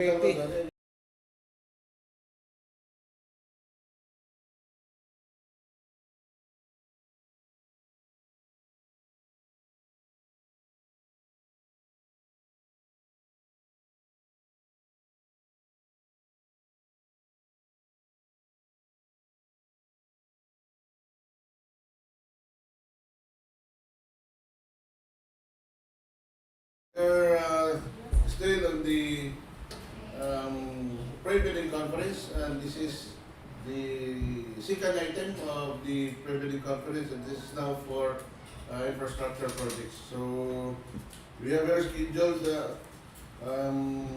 Okay. We're still on the pre-bidding conference, and this is the second item of the pre-bidding conference, and this is now for infrastructure projects. So we have our scheduled and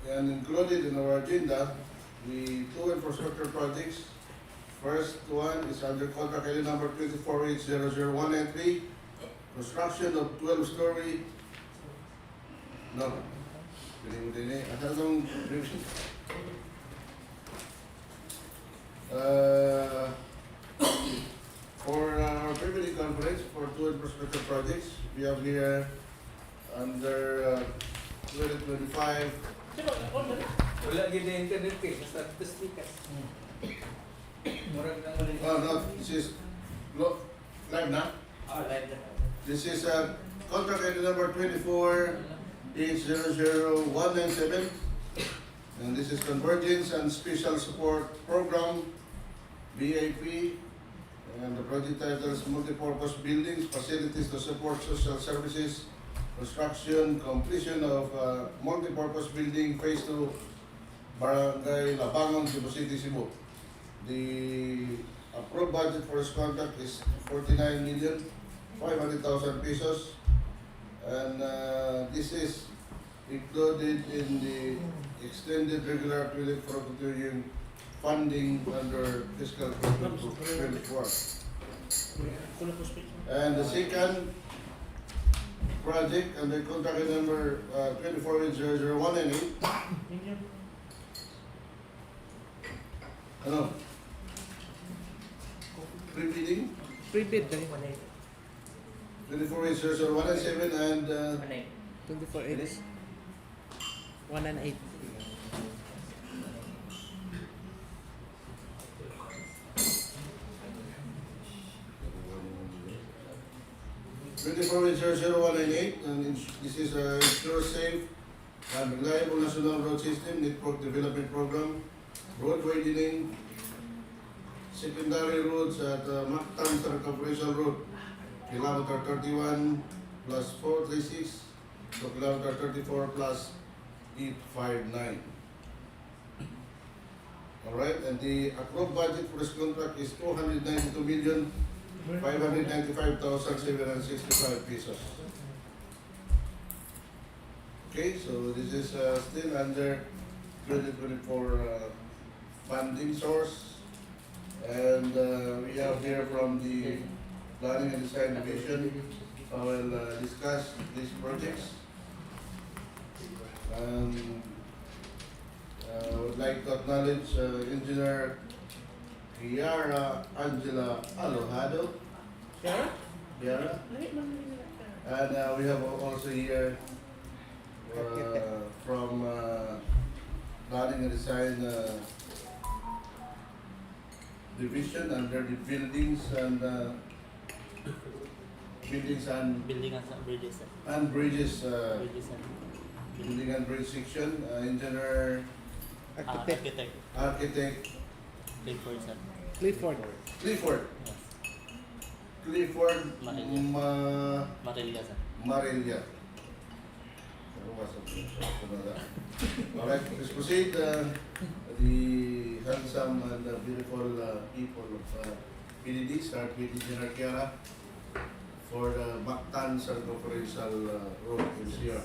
included in our agenda the two infrastructure projects. First one is under contract item number 24H00193, construction of 12-story. No. For our pre-bidding conference for two infrastructure projects, we have here under 2025. Wala gid na internet eh, basta speakers. Murag nang ulit. Oh no, this is live na. Live na. This is contract item number 24H00197, and this is Convergence and Special Support Program, VIP, and the project title is Multipurpose Buildings, Facilities to Support Social Services, Construction, Completion of Multipurpose Building Phase 2, Barangay Labangon, Cebu City, Cebu. The approved budget for this contract is 49,500,000 pesos, and this is included in the extended regular procurement funding under fiscal 2024. And the second project under contract number 24H00198. Ano? Pre-bidding? Pre-bid. 24H00197 and 24X. 1 and 8. and this is a ensure safe and reliable national road system network development program, road widening, secondary roads at Mactan Circumferential Road, kilometer 31 plus 436 to kilometer 34 plus 859. Alright, and the approved budget for this contract is 292,595,765 pesos. Okay, so this is still under 2024 funding source, and we have here from the Planning and Design Division. I will discuss these projects. I would like to acknowledge Engineer Kiara Angela Alojado. Kiara? And we have also here from Planning and Design Division under the buildings and bridges. Building and bridge section, engineer, Architect. architect, Clifford. Clifford. Yes. Clifford Marilya, sir. Marilia. Alright, let's proceed. The handsome and beautiful people of PDD start with Engineer Kiara for the Mactan Circumferential Road in Sierra.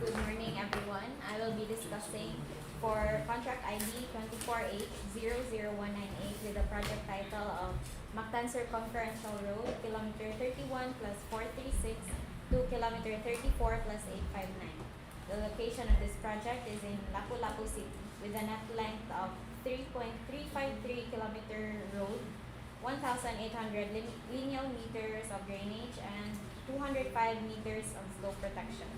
Good morning, everyone. I will be discussing for contract ID 24H00198 with the project title of Mactan Circumferential Road, kilometer 31 plus 436 to kilometer 34 plus 859. The location of this project is in Lapu-Lapu City with a net length of 3.353 kilometer road, 1,800 lineal meters of drainage, and 205 meters of slope protection.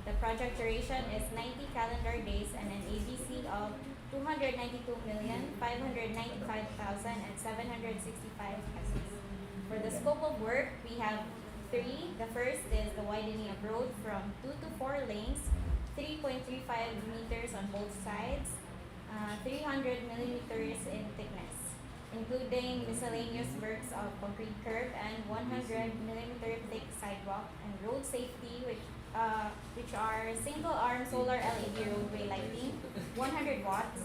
The project duration is 90 calendar days and an ABC of 292,595,765 pesos. For the scope of work, we have three. The first is the widening of road from 2 to 4 lanes, 3.35 meters on both sides, 300 millimeters in thickness, including miscellaneous works of concrete curb and 100 millimeter thick sidewalk, and road safety, which are single-arm solar LED roadway lighting, 100 watts,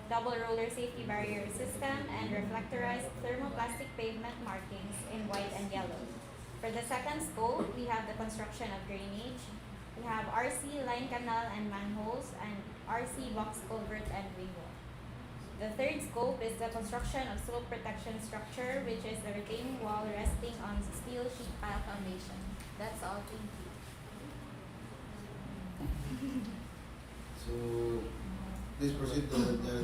double roller safety barrier system, and reflectorized thermoplastic pavement markings in white and yellow. For the second scope, we have the construction of drainage. We have RC line canal and manholes, and RC box culvert and wing wall. The third scope is the construction of slope protection structure, which is the retaining wall resting on steel sheet pile foundation. That's all. Thank you. So, please proceed to the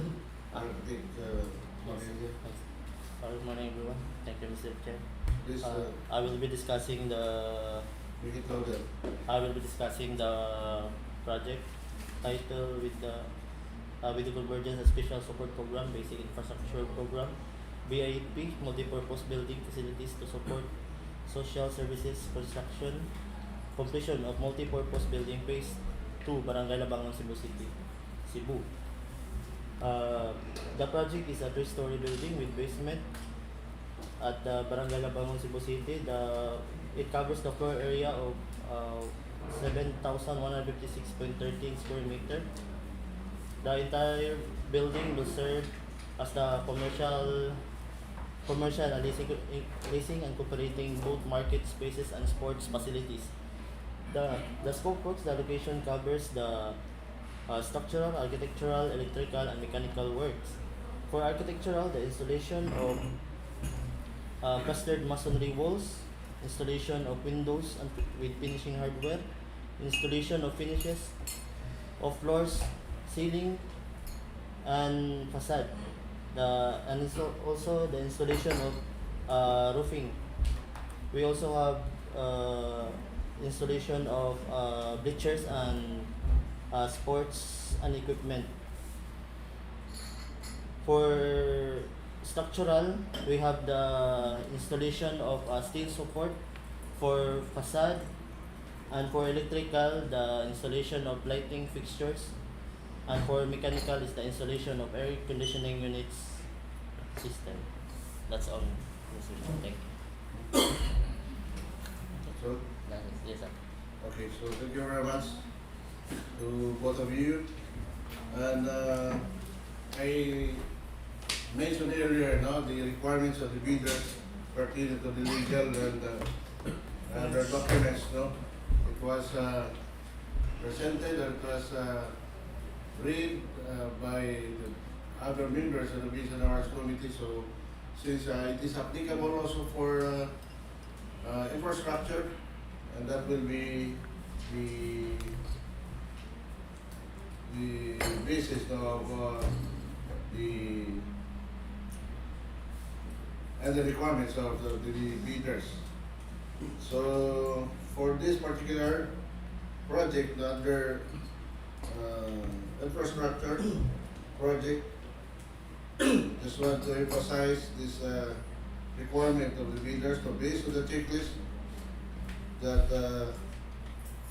architect, Maria. Good morning, everyone. Thank you, Mr. Chair. Please I will be discussing the make it louder. project title with the Convergence and Special Support Program, Basic Infrastructure Program, BIP, Multipurpose Building Facilities to Support Social Services Construction, Completion of Multipurpose Building Phase 2, Barangay Labangon, Cebu City, Cebu. The project is a 3-story building with basement at the Barangay Labangon, Cebu City. It covers the floor area of 7,156.13 square meter. The entire building will serve as the commercial and leasing and cooperating both market spaces and sports facilities. The scope works, the location covers the structural, architectural, electrical, and mechanical works. For architectural, the installation of clustered masonry walls, installation of windows and with finishing hardware, installation of finishes of floors, ceiling, and facade. Also the installation of roofing. We also have installation of bleachers and sports and equipment. For structural, we have the installation of steel support for facade, and for electrical, the installation of lighting fixtures, and for mechanical is the installation of air conditioning units system. That's all, Mr. Chair. Thank you. So, Yes, sir. okay, so thank you very much to both of you. And I mentioned earlier now the requirements of the bidders pertaining to the legal and their documents. No, it was presented and it was read by the other members of the Business and Arts Committee. So since it is applicable also for infrastructure, and that will be the basis of the requirements of the bidders. So for this particular project under infrastructure project, just want to emphasize this requirement of the bidders to base on the checklist that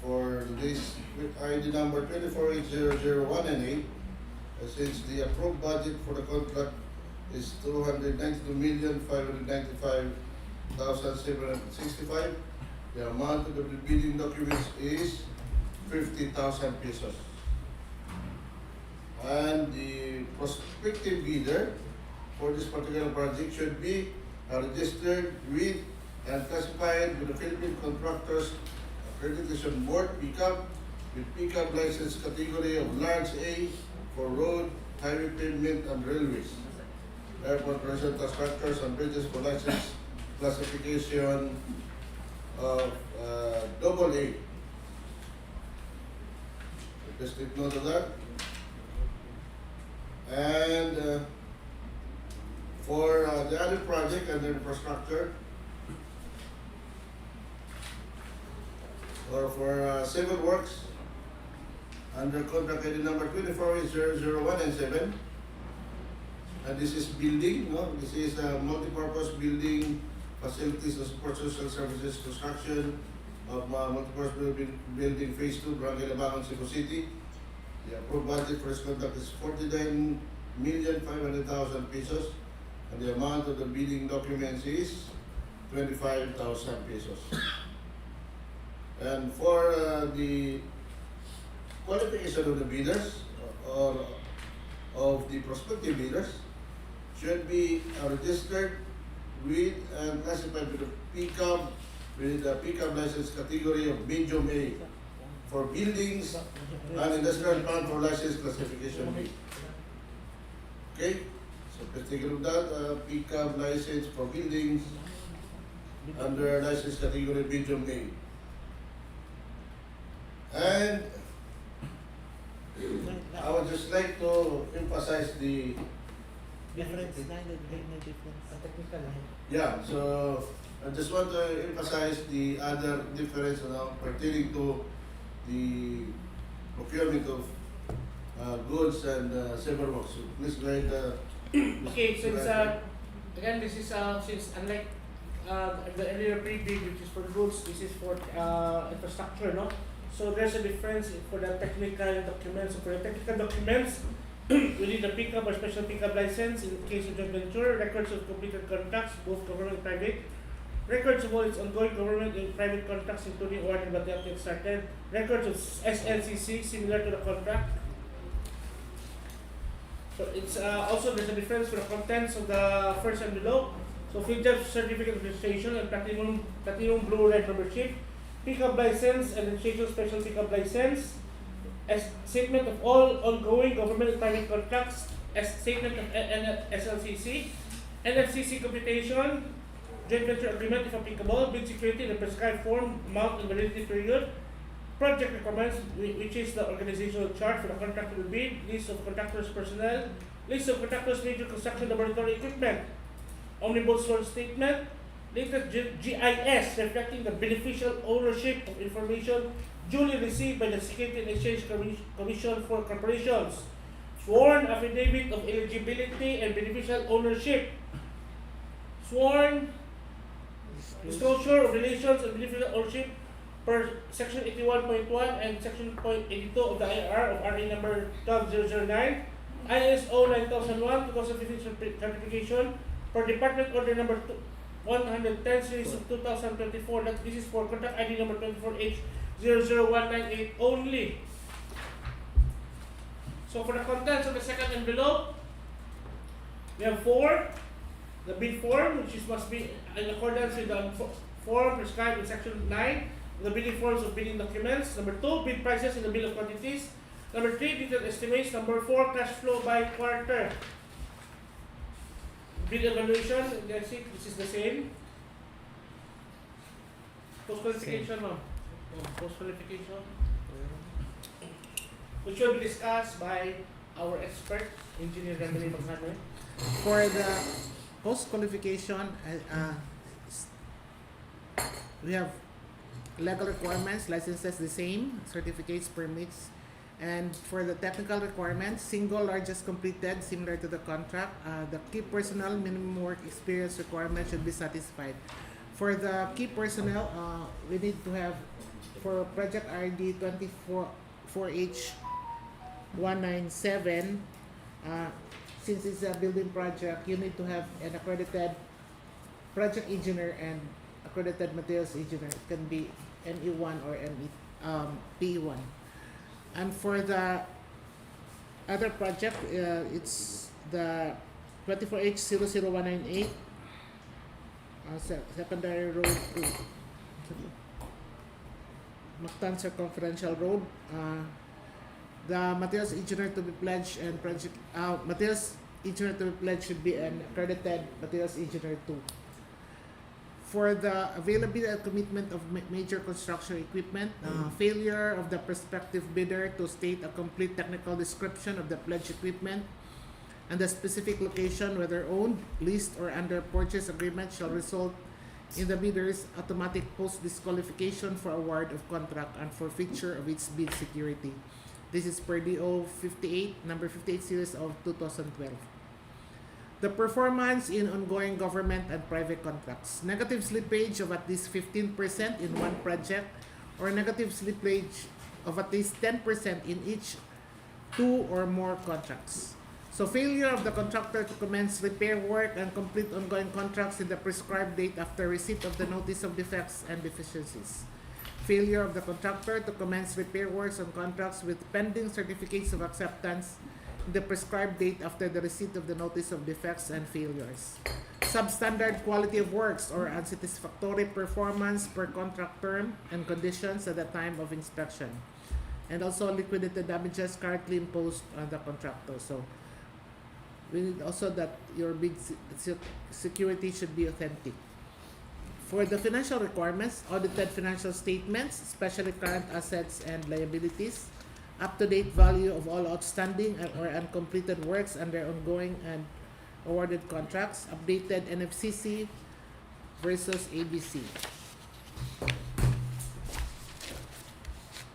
for this with ID number 2480001 and 8, since the approved budget for the contract is 292,595,765, the amount of the bidding documents is 50,000 pesos. And the prospective bidder for this particular project should be registered with and classified with the Philippine Contractors Accreditation Board pickup with pickup license category of large A for road, highway pavement, and railways. Airport horizontal structures and bridges for license classification of double A. Just take note of that. And for the other project and the infrastructure, or for civil works, under contract ID number 24-00197. And this is building, no? This is a multi-purpose building, facilities and support social services construction of multi-purpose building phase 2, Barangay Labangon, Cebu City. The approved budget for this contract is 49,500,000 pesos. And the amount of the bidding documents is 25,000 pesos. And for the qualification of the bidders or of the prospective bidders should be registered with and classified with the pickup with the pickup license category of medium A for buildings and industrial plant for license classification B. Okay, so please take note of that, pickup license for buildings under license category medium A. And I would just like to emphasize the Difference na, no difference. Technical. yeah. So I just want to emphasize the other difference pertaining to the procurement of goods and civil works. So please go ahead. Okay, since again this is since unlike the earlier pre-bid, which is for goods, this is for infrastructure, no? So there's a difference for the technical documents. So for the technical documents, we need a pickup or special pickup license in case of joint venture, records of completed contracts, both government and private, records of all its ongoing government and private contracts, including awarded but not yet started, records of SLCC similar to the contract. So it's also there's a difference for the contents of the first and below. So filter certificate of registration and platinum blue red membership, pickup license and registration special pickup license, as statement of all ongoing government and private contracts, as statement of SLCC, NFCC computation, joint venture agreement if applicable, bid security in the prescribed form, amount and validity period, project requirements, which is the organizational chart for the contract to be bid, list of contractors' personnel, list of contractors' major construction laboratory equipment, omnibus source statement, latest GIS reflecting the beneficial ownership of information duly received by the Security and Exchange Commission for corporations, sworn affidavit of eligibility and beneficial ownership, sworn disclosure of relations and beneficial ownership per section 81.1 and section 82 of the IR of RA number 12009, ISO 9001 2015 certification per department order number 110 series of 2024. That this is for contract ID number 24H00198 only. So for the contents of the second envelope, we have 4. The bid form, which must be in accordance with the form prescribed in section 9, the bidding forms of bidding documents. Number 2, bid prices in the bill of quantities. Number 3, detailed estimates. Number 4, cash flow by quarter. Bid evaluation, that's it. This is the same. Post qualification, no? Post qualification, which will be discussed by our expert, Engineer Randy Maghanwe. For the post-qualification, we have legal requirements, licenses the same, certificates, permits, and for the technical requirements, single largest completed, similar to the contract. The key personnel minimum work experience requirement should be satisfied. For the key personnel, we need to have, for project ID 24H197, since it's a building project, you need to have an accredited project engineer and accredited materials engineer. It can be ME1 or PE1. And for the other project, it's the 24H00198, secondary road to Mactan Circumferential Road. The materials engineer to be pledged and project materials engineer to be pledged should be an accredited materials engineer too. For the availability and commitment of major construction equipment, failure of the prospective bidder to state a complete technical description of the pledged equipment and the specific location, whether owned, leased, or under purchase agreement, shall result in the bidder's automatic post-disqualification for award of contract and forfeiture of its bid security. This is per DO 58, number 58 series of 2012. The performance in ongoing government and private contracts. Negative slippage of at least 15% in one project or negative slippage of at least 10% in each 2 or more contracts. So failure of the contractor to commence repair work and complete ongoing contracts in the prescribed date after receipt of the notice of defects and deficiencies. Failure of the contractor to commence repair works on contracts with pending certificates of acceptance in the prescribed date after the receipt of the notice of defects and failures. Substandard quality of works or unsatisfactory performance per contract term and conditions at the time of inspection. And also liquidated damages currently imposed on the contractor. So we need also that your bid security should be authentic. For the financial requirements, audited financial statements, especially current assets and liabilities, up-to-date value of all outstanding or uncompleted works under ongoing and awarded contracts, updated NFCC versus ABC.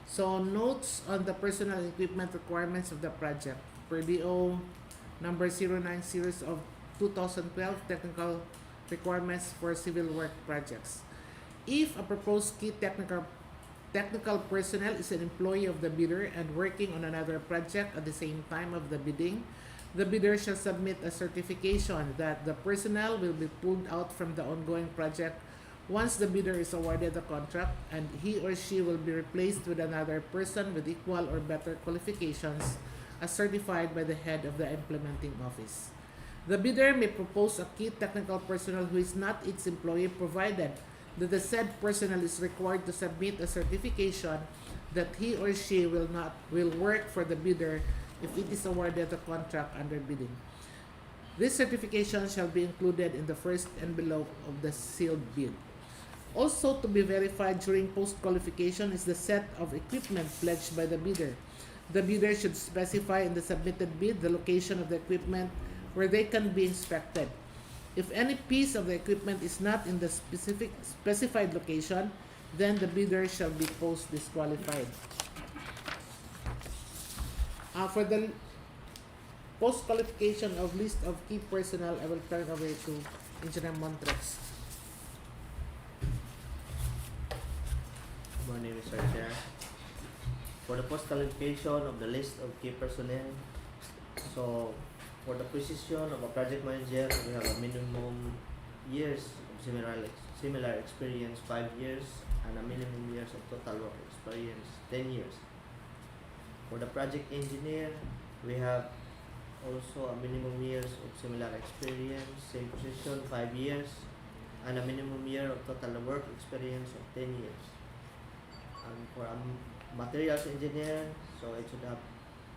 So notes on the personal and equipment requirements of the project. Per DO number 09 series of 2012, technical requirements for civil work projects. If a proposed key technical personnel is an employee of the bidder and working on another project at the same time of the bidding, the bidder shall submit a certification that the personnel will be pulled out from the ongoing project once the bidder is awarded the contract, and he or she will be replaced with another person with equal or better qualifications as certified by the head of the implementing office. The bidder may propose a key technical personnel who is not its employee, provided that the said personnel is required to submit a certification that he or she will work for the bidder if it is awarded the contract under bidding. This certification shall be included in the first envelope of the sealed bid. Also to be verified during post-qualification is the set of equipment pledged by the bidder. The bidder should specify in the submitted bid the location of the equipment where they can be inspected. If any piece of the equipment is not in the specified location, then the bidder shall be post-disqualified. For the post-qualification of list of key personnel, I will turn over to Engineer Montres. Good morning, Mr. Chair. For the post-qualification of the list of key personnel, so for the position of a project manager, we have a minimum years of similar experience, 5 years, and a minimum years of total work experience, 10 years. For the project engineer, we have also a minimum years of similar experience, same position, 5 years, and a minimum year of total work experience of 10 years. And for a materials engineer, so it should have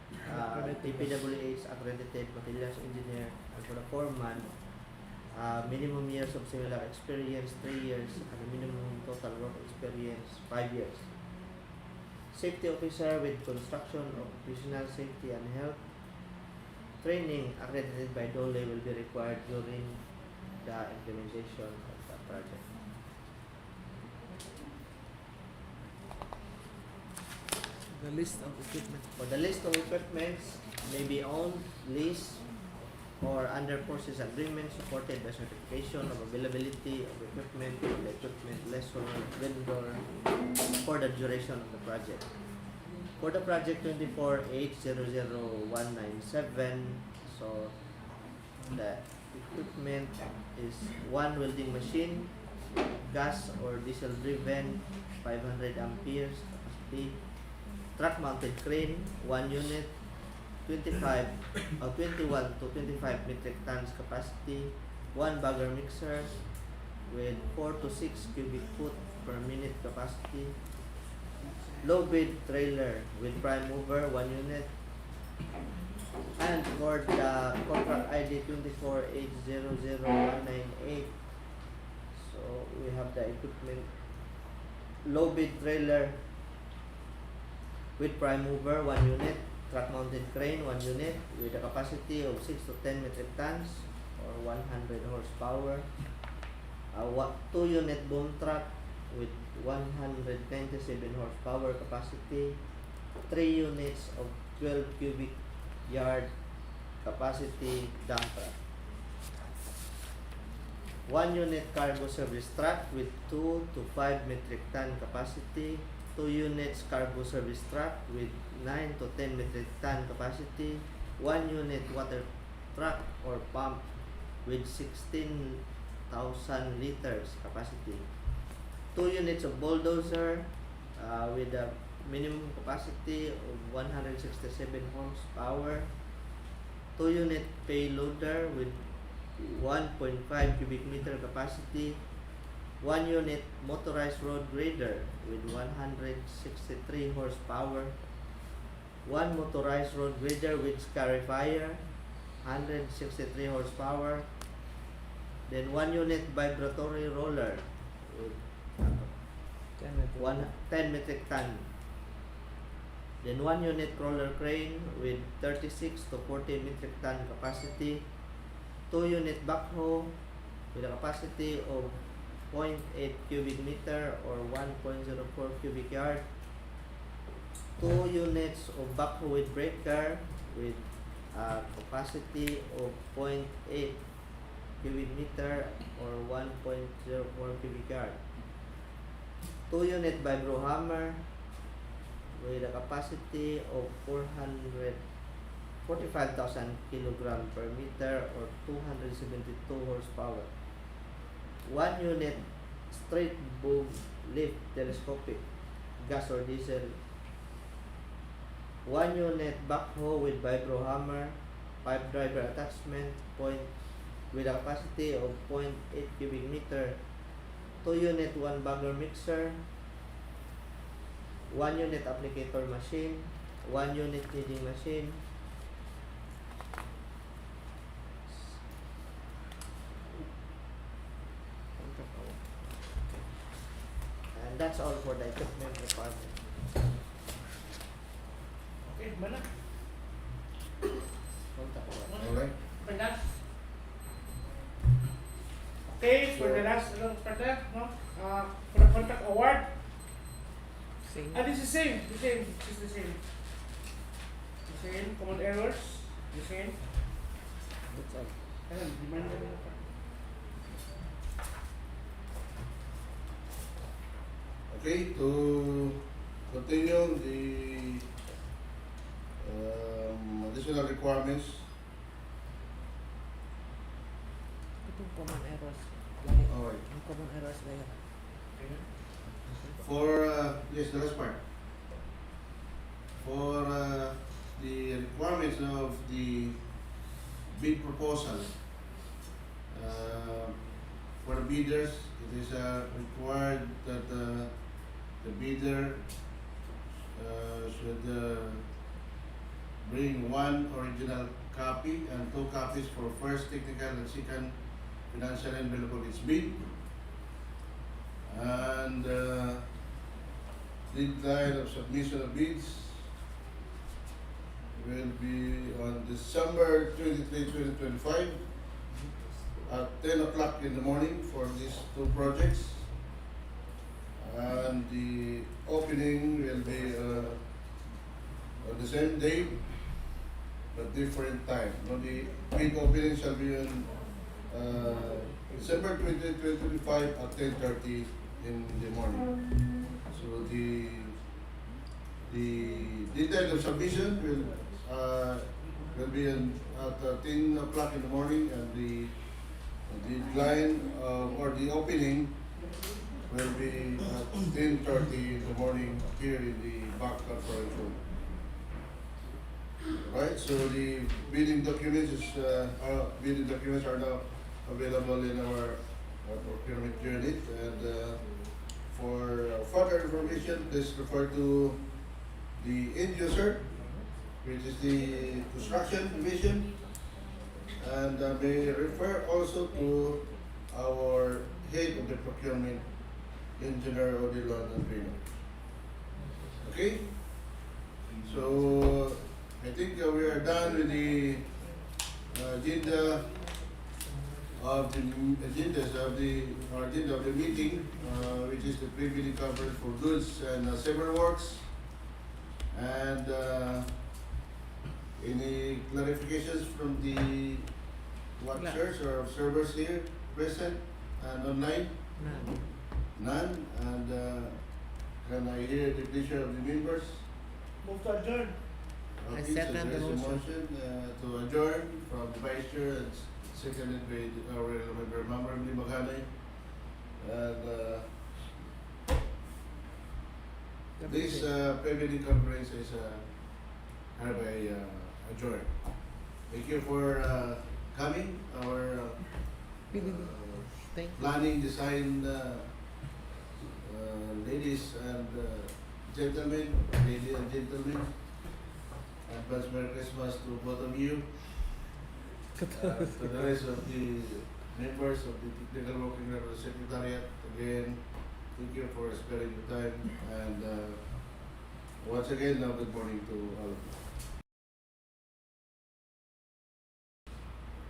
TPWH accredited materials engineer. And for the foreman, minimum years of similar experience, 3 years, and a minimum total work experience, 5 years. Safety officer with construction, occupational safety and health training accredited by DOLE will be required during the implementation of the project. The list of equipment. For the list of equipments may be owned, leased, or under purchase agreement supported by certification of availability of equipment from the equipment lessor vendor for the duration of the project. For the project 24800197, so the equipment is one welding machine, gas or diesel driven, 500 amperes capacity, truck mounted crane, 1 unit, 21 to 25 metric tons capacity, 1 bagger mixer with 4 to 6 cubic foot per minute capacity, low bed trailer with prime mover, 1 unit, and for the contract ID 24800198, so we have the equipment low bed trailer with prime mover, 1 unit, truck mounted crane, 1 unit with a capacity of 6 to 10 metric tons or 100 horsepower, a 2 unit boom truck with 197 horsepower capacity, 3 units of 12 cubic yard capacity dump truck. 1 unit cargo service truck with 2 to 5 metric ton capacity. 2 units cargo service truck with 9 to 10 metric ton capacity. 1 unit water truck or pump with 16,000 liters capacity. 2 units of bulldozer with a minimum capacity of 167 horsepower. 2 unit payloader with 1.5 cubic meter capacity. 1 unit motorized road grader with 163 horsepower. 1 motorized road grader with scarifier, 163 horsepower. Then 1 unit vibratory roller with 10 metric ton. Then 1 unit roller crane with 36 to 40 metric ton capacity. 2 unit backhoe with a capacity of 0.8 cubic meter or 1.04 cubic yard. 2 units of backhoe with breaker with a capacity of 0.8 cubic meter or 1.04 cubic yard. 2 unit vibro hammer with a capacity of 45,000 kilogram per meter or 272 horsepower. 1 unit straight boom lift telescopic gas or diesel. 1 unit backhoe with vibro hammer, pipe driver attachment with a capacity of 0.8 cubic meter. 2 unit 1 bagger mixer. 1 unit applicator machine. 1 unit kneading machine. And that's all for the equipment requirement. Okay, mana? Alright. Penas. Okay, for the last partner, no? For the contract award. Same. This is same. The same. It's the same. The same. Common errors. The same. That's all. Ayan, demand na rin. Okay, to continue the additional requirements. Itong common errors. Lahat. Alright. Ang common errors na yan. For yes, the last part. For the requirements of the bid proposal, for the bidders, it is required that the bidder should bring 1 original copy and 2 copies for first technical and second financial envelope of its bid. And deadline of submission of bids will be on December 23, 2025 at 10 o'clock in the morning for these 2 projects. And the opening will be on the same day but different time. No, the bid opening shall be on December 20, 2025 at 10:30 in the morning. So the deadline of submission will be at 10 o'clock in the morning, and the deadline or the opening will be at 10:30 in the morning here in the back conference room. Right. So the bidding documents are now available in our procurement unit, and for further information, please refer to the end user, which is the construction division, and may refer also to our head of the procurement, Engineer Odilon Andrino. Okay? So I think we are done with the agenda of the meeting, which is the pre-bidding conference for goods and civil works, And any clarifications from the watchers or observers here present and online? None. None. And can I hear the pleasure of the members? Move to adjourn. I Okay, so second the there is a motion. motion to adjourn from the Vice Chair and seconded by our member Mamramli Maghanay. And this pre-meeting conference is hereby adjourned. Thank you for coming. Our Thank you. planning design ladies and gentlemen, ladies and gentlemen. Advance Merry Christmas to both of you. To the rest of the members of the Technical Working Group of the Secretariat, again, thank you for sparing the time. And once again, good morning to all of you.